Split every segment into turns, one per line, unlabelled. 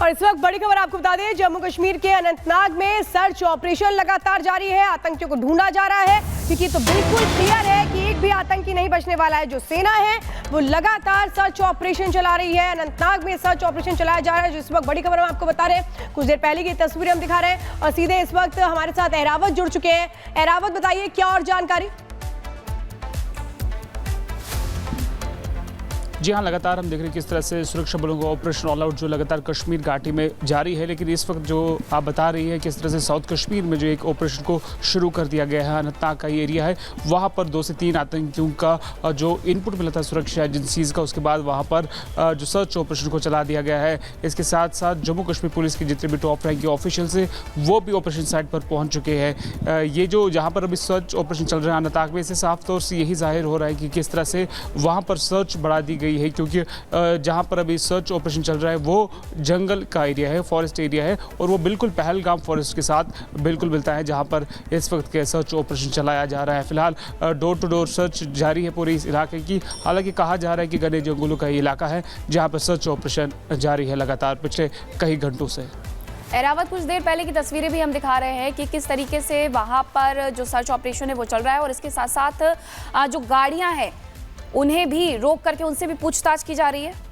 और इस वक्त बड़ी खबर आपको बता दें, जम्मू कश्मीर के अनंतनाग में सर्च ऑपरेशन लगातार जारी है। आतंकियों को ढूंढा जा रहा है, क्योंकि तो बिल्कुल क्लियर है कि एक भी आतंकी नहीं बचने वाला है। जो सेना है वो लगातार सर्च ऑपरेशन चला रही है। अनंतनाग में सर्च ऑपरेशन चलाया जा रहा है। जो इस वक्त बड़ी खबर हम आपको बता रहे हैं, कुछ देर पहले की तस्वीरें हम दिखा रहे हैं और सीधे इस वक्त हमारे साथ एहरावत जुड़ चुके हैं। एहरावत, बताइए क्या और जानकारी।
जी हाँ, लगातार हम देख रहे हैं किस तरह से सुरक्षा बलों का ऑपरेशन ऑल आउट जो लगातार कश्मीर घाटी में जारी है। लेकिन इस वक्त जो आप बता रही है किस तरह से साउथ कश्मीर में जो एक ऑपरेशन को शुरू कर दिया गया है, अनंतनाग का ये एरिया है, वहाँ पर 2 से 3 आतंकियों का जो इनपुट मिला था सुरक्षा एजेंसीज का, उसके बाद वहाँ पर जो सर्च ऑपरेशन को चला दिया गया है। इसके साथ साथ जम्मू कश्मीर पुलिस के जितने भी टॉप रैंक के ऑफिशियल्स हैं वो भी ऑपरेशन साइट पर पहुँच चुके हैं। ये जो जहाँ पर अभी सर्च ऑपरेशन चल रहा है अनंतनाग में, इससे साफ तौर से यही जाहिर हो रहा है कि किस तरह से वहाँ पर सर्च बढ़ा दी गई है, क्योंकि जहां पर अभी सर्च ऑपरेशन चल रहा है वो जंगल का एरिया है, फॉरेस्ट एरिया है, और वो बिल्कुल पहलगाम फॉरेस्ट के साथ बिल्कुल मिलता है, जहां पर इस वक्त के सर्च ऑपरेशन चलाया जा रहा है। फिलहाल डोर टू डोर सर्च जारी है पूरे इस इलाके की। हालांकि कहा जा रहा है कि घने जंगलों का ये इलाका है जहाँ पर सर्च ऑपरेशन जारी है लगातार पिछले कई घंटों से।
एहरावत, कुछ देर पहले की तस्वीरें भी हम दिखा रहे हैं कि किस तरीके से वहां पर जो सर्च ऑपरेशन है वो चल रहा है, और इसके साथ साथ जो गाड़ियां हैं उन्हें भी रोक करके उनसे भी पूछताछ की जा रही है।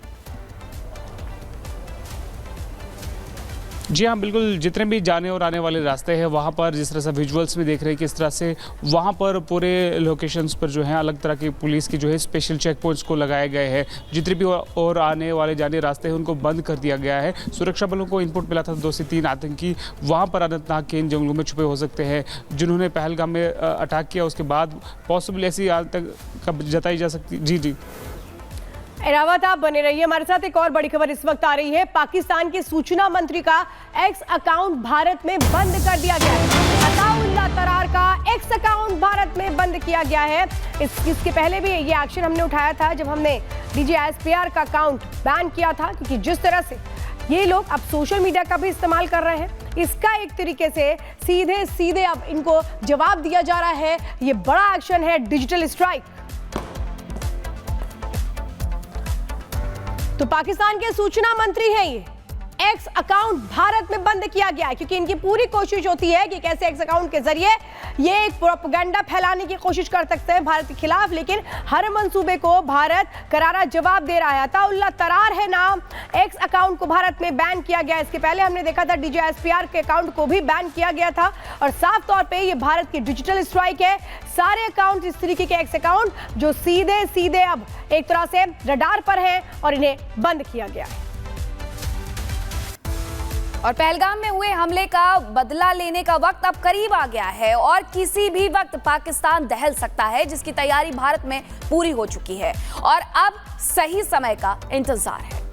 जी हाँ, बिल्कुल। जितने भी जाने और आने वाले रास्ते हैं वहाँ पर जिस तरह से विजुअल्स में देख रहे हैं किस तरह से वहाँ पर पूरे लोकेशंस पर जो है अलग तरह की पुलिस की जो है स्पेशल चेक पोस्ट्स को लगाए गए हैं। जितने भी और आने वाले जाने रास्ते हैं उनको बंद कर दिया गया है। सुरक्षा बलों को इनपुट मिला था 2 से 3 आतंकी वहाँ पर अनंतनाग के इन जंगलों में छुपे हो सकते हैं, जिन्होंने पहलगाम में अटैक किया। उसके बाद पॉसिबल ऐसी आतंक जताई जा सकती। जी
एहरावत, आप बने रहिए हमारे साथ। एक और बड़ी खबर इस वक्त आ रही है। पाकिस्तान के सूचना मंत्री का एक्स अकाउंट भारत में बंद कर दिया गया है। अताउल्लाह तरार का एक्स अकाउंट भारत में बंद किया गया है। इसके पहले भी ये एक्शन हमने उठाया था जब हमने DGISPR का अकाउंट बैन किया था, क्योंकि जिस तरह से ये लोग अब सोशल मीडिया का भी इस्तेमाल कर रहे हैं, इसका एक तरीके से सीधे अब इनको जवाब दिया जा रहा है। ये बड़ा एक्शन है, डिजिटल स्ट्राइक। तो पाकिस्तान के सूचना मंत्री हैं ये, एक्स अकाउंट भारत में बंद किया गया है, क्योंकि इनकी पूरी कोशिश होती है कि कैसे एक्स अकाउंट के जरिए ये एक प्रोपेगेंडा फैलाने की कोशिश कर सकते हैं भारत के खिलाफ। लेकिन हर मंसूबे को भारत करारा जवाब दे रहा है। अताउल्लाह तरार है नाम, एक्स अकाउंट को भारत में बैन किया गया। इसके पहले हमने देखा था DGISPR के अकाउंट को भी बैन किया गया था, और साफ तौर पे ये भारत की डिजिटल स्ट्राइक है। सारे अकाउंट इस तरीके के एक्स अकाउंट जो सीधे अब एक तरह से रडार पर हैं और इन्हें बंद किया गया है।
और पहलगाम में हुए हमले का बदला लेने का वक्त अब करीब आ गया है, और किसी भी वक्त पाकिस्तान दहल सकता है, जिसकी तैयारी भारत में पूरी हो चुकी है और अब सही समय का इंतजार है।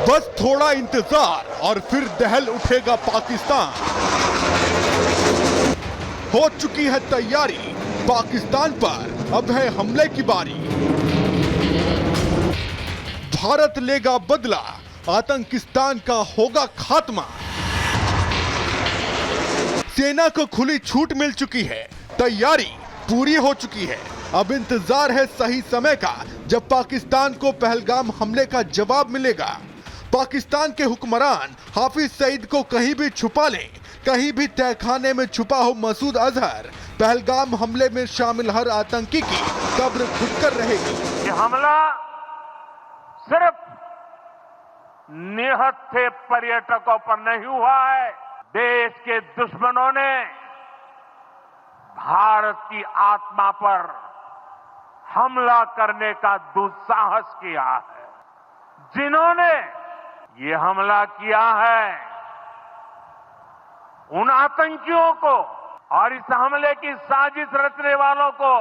बस थोड़ा इंतजार और फिर दहल उठेगा पाकिस्तान। हो चुकी है तैयारी, पाकिस्तान पर अब है हमले की बारी। भारत लेगा बदला, आतंकिस्तान का होगा खात्मा। सेना को खुली छूट मिल चुकी है, तैयारी पूरी हो चुकी है। अब इंतजार है सही समय का, जब पाकिस्तान को पहलगाम हमले का जवाब मिलेगा। पाकिस्तान के हुक्मरान हाफिज सईद को कहीं भी छुपा लें, कहीं भी तहखाने में छुपा हो मसूद अजहर, पहलगाम हमले में शामिल हर आतंकी की कब्र खुदकर रहेगी।
ये हमला सिर्फ निहत्थे पर्यटकों पर नहीं हुआ है, देश के दुश्मनों ने भारत की आत्मा पर हमला करने का दुस्साहस किया है। जिन्होंने ये हमला किया है, उन आतंकियों को और इस हमले की साजिश रचने वालों को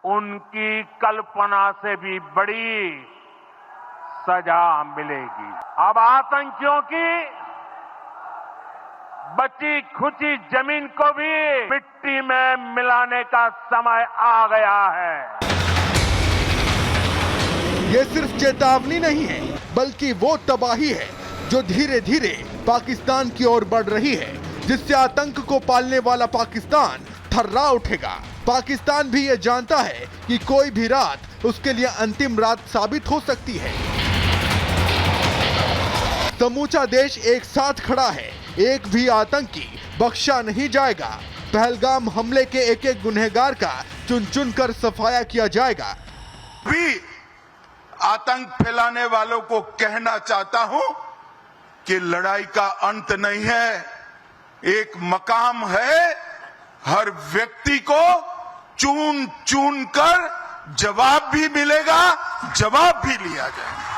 उनकी कल्पना से भी बड़ी सजा मिलेगी। अब आतंकियों की बची खुची जमीन को भी मिट्टी में मिलाने का समय आ गया है।
ये सिर्फ चेतावनी नहीं है, बल्कि वो तबाही है जो धीरे धीरे पाकिस्तान की ओर बढ़ रही है, जिससे आतंक को पालने वाला पाकिस्तान थर्रा उठेगा। पाकिस्तान भी ये जानता है कि कोई भी रात उसके लिए अंतिम रात साबित हो सकती है। समूचा देश एक साथ खड़ा है, एक भी आतंकी बख्शा नहीं जाएगा। पहलगाम हमले के एक एक गुनहगार का चुन चुन कर सफाया किया जाएगा।
भी आतंक फैलाने वालों को कहना चाहता हूं कि लड़ाई का अंत नहीं है, एक मकाम है। हर व्यक्ति को चुन चुन कर जवाब भी मिलेगा, जवाब भी लिया जाएगा।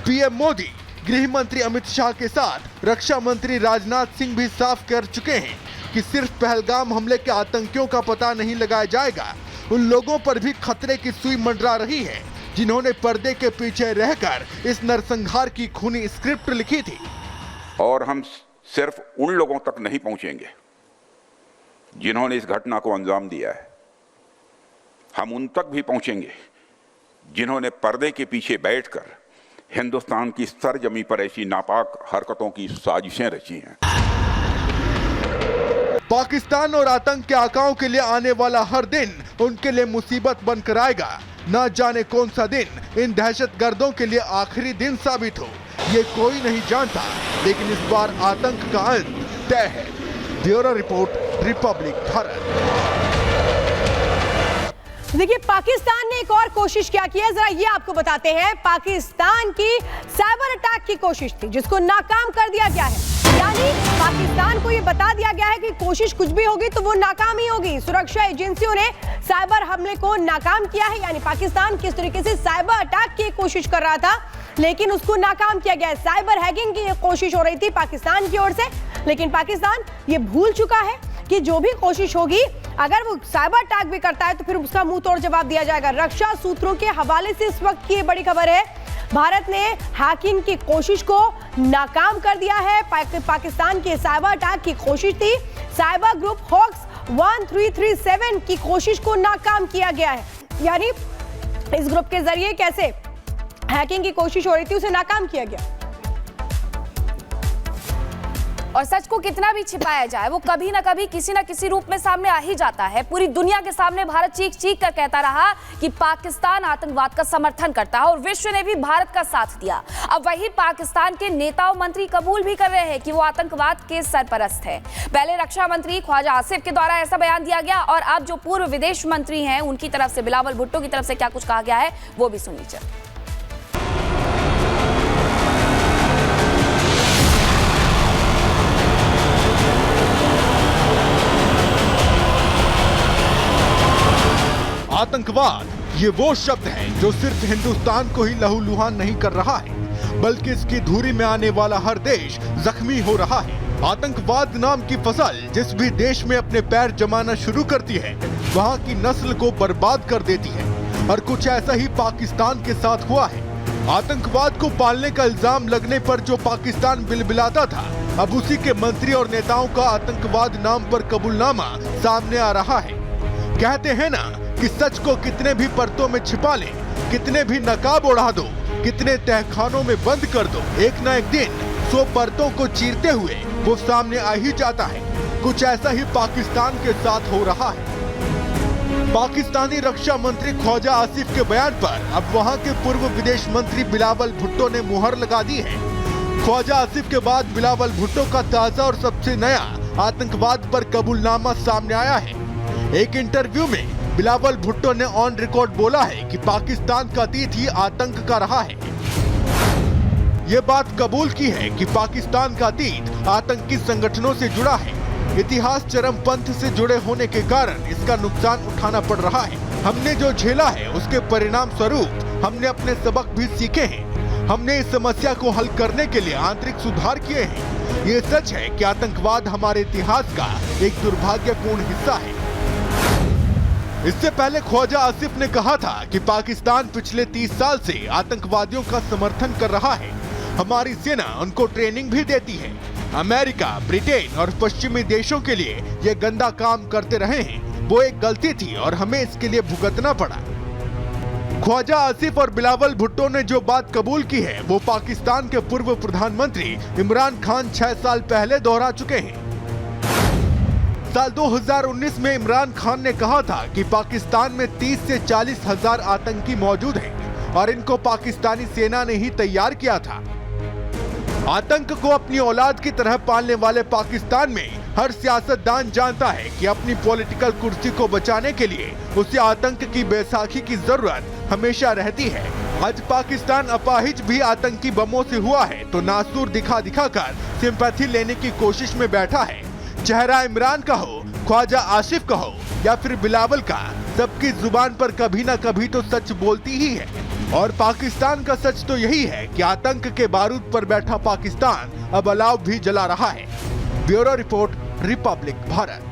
पीएम मोदी, गृह मंत्री अमित शाह के साथ रक्षा मंत्री राजनाथ सिंह भी साफ कर चुके हैं कि सिर्फ पहलगाम हमले के आतंकियों का पता नहीं लगाया जाएगा, उन लोगों पर भी खतरे की सुई मंडरा रही है जिन्होंने पर्दे के पीछे रहकर इस नरसंहार की खूनी स्क्रिप्ट लिखी थी।
और हम सिर्फ उन लोगों तक नहीं पहुंचेंगे जिन्होंने इस घटना को अंजाम दिया है, हम उन तक भी पहुंचेंगे जिन्होंने पर्दे के पीछे बैठकर हिंदुस्तान की सरजमी पर ऐसी नापाक हरकतों की साजिशें रची हैं।
पाकिस्तान और आतंक के आकाओं के लिए आने वाला हर दिन उनके लिए मुसीबत बनकर आएगा। न जाने कौन सा दिन इन दहशतगर्दों के लिए आखिरी दिन साबित हो, ये कोई नहीं जानता, लेकिन इस बार आतंक का अंत तय है। Bureau report, Republic Bharat.
देखिए, पाकिस्तान ने एक और कोशिश क्या की है, जरा ये आपको बताते हैं। पाकिस्तान की साइबर अटैक की कोशिश थी जिसको नाकाम कर दिया गया है। यानी पाकिस्तान को ये बता दिया गया है कि कोशिश कुछ भी होगी तो वो नाकाम ही होगी। सुरक्षा एजेंसियों ने साइबर हमले को नाकाम किया है। यानी पाकिस्तान किस तरीके से साइबर अटैक की कोशिश कर रहा था, लेकिन उसको नाकाम किया गया है। साइबर हैकिंग की कोशिश हो रही थी पाकिस्तान की ओर से, लेकिन पाकिस्तान ये भूल चुका है कि जो भी कोशिश होगी, अगर वो साइबर अटैक भी करता है तो फिर उसका मुंह तोड़ जवाब दिया जाएगा। रक्षा सूत्रों के हवाले से इस वक्त की बड़ी खबर है, भारत ने हैकिंग की कोशिश को नाकाम कर दिया है। पाकिस्तान के साइबर अटैक की कोशिश थी, साइबर ग्रुप हॉक्स 1337 की कोशिश को नाकाम किया गया है। यानी इस ग्रुप के जरिए कैसे हैकिंग की कोशिश हो रही थी उसे नाकाम किया गया।
और सच को कितना भी छिपाया जाए, वो कभी ना कभी किसी ना किसी रूप में सामने आ ही जाता है। पूरी दुनिया के सामने भारत चीख चीख कर कहता रहा कि पाकिस्तान आतंकवाद का समर्थन करता है और विश्व ने भी भारत का साथ दिया। अब वही पाकिस्तान के नेता और मंत्री कबूल भी कर रहे हैं कि वो आतंकवाद के सरपरस्त है। पहले रक्षा मंत्री ख्वाजा आसिफ के द्वारा ऐसा बयान दिया गया और अब जो पूर्व विदेश मंत्री हैं उनकी तरफ से, बिलावल भुट्टो की तरफ से क्या कुछ कहा गया है वो भी सुन लीजिए।
आतंकवाद ये वो शब्द है जो सिर्फ हिंदुस्तान को ही लहूलुहान नहीं कर रहा है, बल्कि इसकी धुरी में आने वाला हर देश जख्मी हो रहा है। आतंकवाद नाम की फसल जिस भी देश में अपने पैर जमाना शुरू करती है, वहाँ की नस्ल को बर्बाद कर देती है। और कुछ ऐसा ही पाकिस्तान के साथ हुआ है। आतंकवाद को पालने का इल्जाम लगने पर जो पाकिस्तान बिलबिलाता था, अब उसी के मंत्री और नेताओं का आतंकवाद नाम पर कबूलनामा सामने आ रहा है। कहते हैं ना कि सच को कितने भी परतों में छिपा ले, कितने भी नकाब उड़ा दो, कितने तहखानों में बंद कर दो, एक ना एक दिन 100 परतों को चीरते हुए वो सामने आ ही जाता है। कुछ ऐसा ही पाकिस्तान के साथ हो रहा है। पाकिस्तानी रक्षा मंत्री ख्वाजा आसिफ के बयान पर अब वहां के पूर्व विदेश मंत्री बिलावल भुट्टो ने मुहर लगा दी है। ख्वाजा आसिफ के बाद बिलावल भुट्टो का ताजा और सबसे नया आतंकवाद पर कबूलनामा सामने आया है। एक इंटरव्यू में बिलावल भुट्टो ने ऑन रिकॉर्ड बोला है कि पाकिस्तान का अतीत ही आतंक का रहा है। ये बात कबूल की है कि पाकिस्तान का अतीत आतंकी संगठनों से जुड़ा है। इतिहास चरमपंथ से जुड़े होने के कारण इसका नुकसान उठाना पड़ रहा है। हमने जो झेला है उसके परिणाम स्वरूप हमने अपने सबक भी सीखे हैं। हमने इस समस्या को हल करने के लिए आंतरिक सुधार किए हैं। ये सच है कि आतंकवाद हमारे इतिहास का एक दुर्भाग्यपूर्ण हिस्सा है। इससे पहले ख्वाजा आसिफ ने कहा था कि पाकिस्तान पिछले 30 साल से आतंकवादियों का समर्थन कर रहा है। हमारी सेना उनको ट्रेनिंग भी देती है। अमेरिका, ब्रिटेन और पश्चिमी देशों के लिए ये गंदा काम करते रहे हैं। वो एक गलती थी और हमें इसके लिए भुगतना पड़ा। ख्वाजा आसिफ और बिलावल भुट्टो ने जो बात कबूल की है वो पाकिस्तान के पूर्व प्रधानमंत्री इमरान खान 6 साल पहले दोहरा चुके हैं। साल 2019 में इमरान खान ने कहा था कि पाकिस्तान में 30 से 40 हजार आतंकी मौजूद हैं और इनको पाकिस्तानी सेना ने ही तैयार किया था। आतंक को अपनी औलाद की तरह पालने वाले पाकिस्तान में हर सियासतदान जानता है कि अपनी पॉलिटिकल कुर्सी को बचाने के लिए उसे आतंक की बैसाखी की जरूरत हमेशा रहती है। आज पाकिस्तान अपाहिज भी आतंकी बमों से हुआ है तो नासूर दिखा कर सिंपैथी लेने की कोशिश में बैठा है। चेहरा इमरान का हो, ख्वाजा आसिफ का हो या फिर बिलावल का, सबकी जुबान पर कभी न कभी तो सच बोलती ही है। और पाकिस्तान का सच तो यही है कि आतंक के बारूद पर बैठा पाकिस्तान अब अलाव भी जला रहा है। Bureau report, Republic Bharat.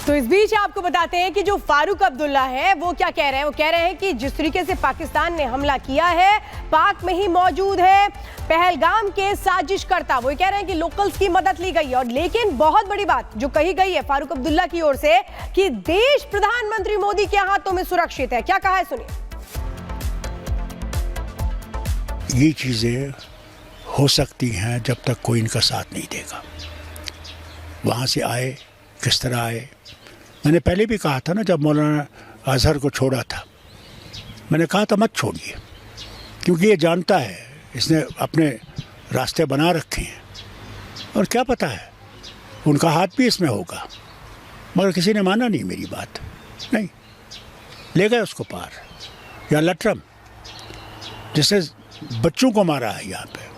तो इस बीच आपको बताते हैं कि जो फारूक अब्दुल्ला है वो क्या कह रहे हैं। वो कह रहे हैं कि जिस तरीके से पाकिस्तान ने हमला किया है पाक में ही मौजूद है पहलगाम के साजिशकर्ता। वो कह रहे हैं कि लोकल्स की मदद ली गई है। और लेकिन बहुत बड़ी बात जो कही गई है फारूक अब्दुल्ला की ओर से कि देश प्रधानमंत्री मोदी के हाथों में सुरक्षित है। क्या कहा है सुनिए।
ये चीजें हो सकती हैं जब तक कोई इनका साथ नहीं देगा। वहाँ से आए, किस तरह आए। मैंने पहले भी कहा था ना, जब मौलाना अजहर को छोड़ा था, मैंने कहा था मत छोड़िए, क्योंकि ये जानता है इसने अपने रास्ते बना रखे हैं और क्या पता है उनका हाथ भी इसमें होगा। मगर किसी ने माना नहीं मेरी बात, नहीं ले गए उसको पार। या लटरम जिसने बच्चों को मारा है यहाँ पे,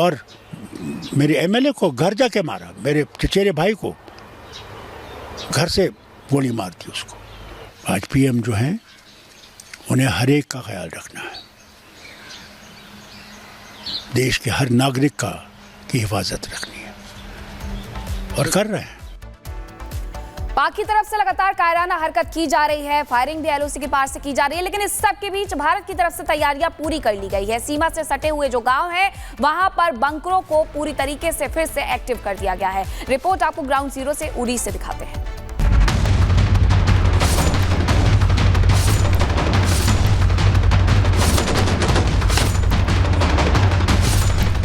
और मेरे एमएलए को घर जाके मारा, मेरे चचेरे भाई को घर से गोली मार दी उसको। आज पीएम जो हैं उन्हें हर एक का ख्याल रखना है, देश के हर नागरिक की हिफाजत रखनी है और कर रहे हैं।
पाक की तरफ से लगातार कायराना हरकत की जा रही है, फायरिंग भी एलओसी के पार से की जा रही है, लेकिन इस सब के बीच भारत की तरफ से तैयारियां पूरी कर ली गई है। सीमा से सटे हुए जो गांव हैं वहां पर बंकरों को पूरी तरीके से फिर से एक्टिव कर दिया गया है। रिपोर्ट आपको ग्राउंड जीरो से उरी से दिखाते हैं।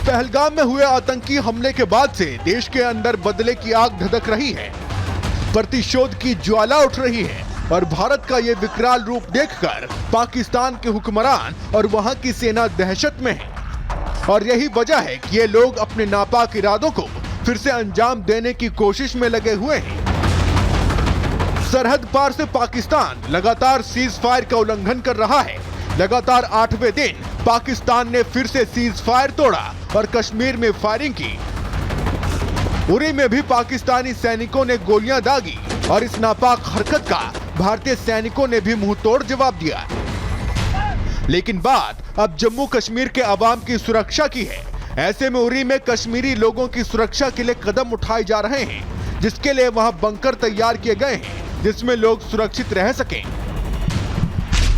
पहलगाम में हुए आतंकी हमले के बाद से देश के अंदर बदले की आग धधक रही है, प्रतिशोध की ज्वाला उठ रही है और भारत का ये विकराल रूप देखकर पाकिस्तान के हुक्मरान और वहां की सेना दहशत में है। और यही वजह है कि ये लोग अपने नापाक इरादों को फिर से अंजाम देने की कोशिश में लगे हुए हैं। सरहद पार से पाकिस्तान लगातार सीज फायर का उल्लंघन कर रहा है। लगातार 8वें दिन पाकिस्तान ने फिर से सीज फायर तोड़ा और कश्मीर में फायरिंग की। उरी में भी पाकिस्तानी सैनिकों ने गोलियां दागी और इस नापाक हरकत का भारतीय सैनिकों ने भी मुंह तोड़ जवाब दिया। लेकिन बात अब जम्मू कश्मीर के अवाम की सुरक्षा की है। ऐसे में उरी में कश्मीरी लोगों की सुरक्षा के लिए कदम उठाए जा रहे हैं, जिसके लिए वहां बंकर तैयार किए गए हैं जिसमें लोग सुरक्षित रह सकें।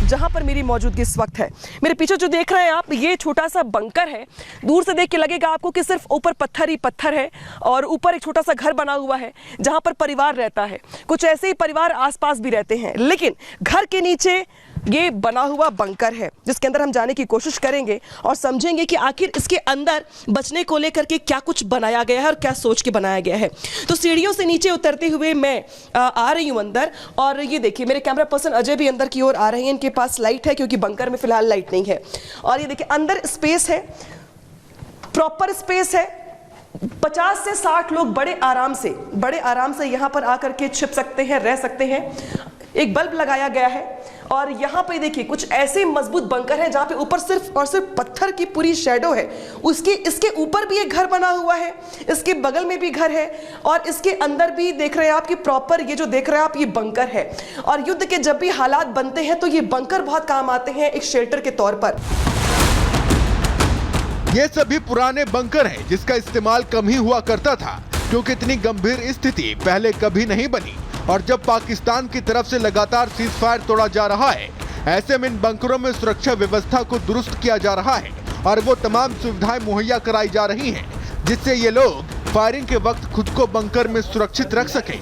जहां पर मेरी मौजूदगी इस वक्त है, मेरे पीछे जो देख रहे हैं आप, ये छोटा सा बंकर है। दूर से देख के लगेगा आपको कि सिर्फ ऊपर पत्थर ही पत्थर है और ऊपर एक छोटा सा घर बना हुआ है जहां पर परिवार रहता है। कुछ ऐसे ही परिवार आसपास भी रहते हैं, लेकिन घर के नीचे ये बना हुआ बंकर है जिसके अंदर हम जाने की कोशिश करेंगे और समझेंगे कि आखिर इसके अंदर बचने को लेकर के क्या कुछ बनाया गया है और क्या सोच के बनाया गया है। तो सीढ़ियों से नीचे उतरते हुए मैं आ रही हूं अंदर, और ये देखिए मेरे कैमरा पर्सन अजय भी अंदर की ओर आ रहे हैं। इनके पास लाइट है क्योंकि बंकर में फिलहाल लाइट नहीं है। और ये देखिए अंदर स्पेस है, प्रॉपर स्पेस है। 50 से 60 लोग बड़े आराम से यहाँ पर आकर के छिप सकते हैं, रह सकते हैं। एक बल्ब लगाया गया है और यहाँ पे देखिए कुछ ऐसे मजबूत बंकर है जहाँ पे ऊपर सिर्फ और सिर्फ पत्थर की पूरी शैडो है। इसके ऊपर भी एक घर बना हुआ है, इसके बगल में भी घर है और इसके अंदर भी देख रहे हैं आप कि प्रॉपर ये जो देख रहे हैं आप ये बंकर है। और युद्ध के जब भी हालात बनते हैं तो ये बंकर बहुत काम आते हैं एक शेल्टर के तौर पर।
ये सभी पुराने बंकर हैं जिसका इस्तेमाल कम ही हुआ करता था क्योंकि इतनी गंभीर स्थिति पहले कभी नहीं बनी। और जब पाकिस्तान की तरफ से लगातार सीज फायर तोड़ा जा रहा है, ऐसे में इन बंकरों में सुरक्षा व्यवस्था को दुरुस्त किया जा रहा है और वो तमाम सुविधाएं मुहैया कराई जा रही हैं जिससे ये लोग फायरिंग के वक्त खुद को बंकर में सुरक्षित रख सकें।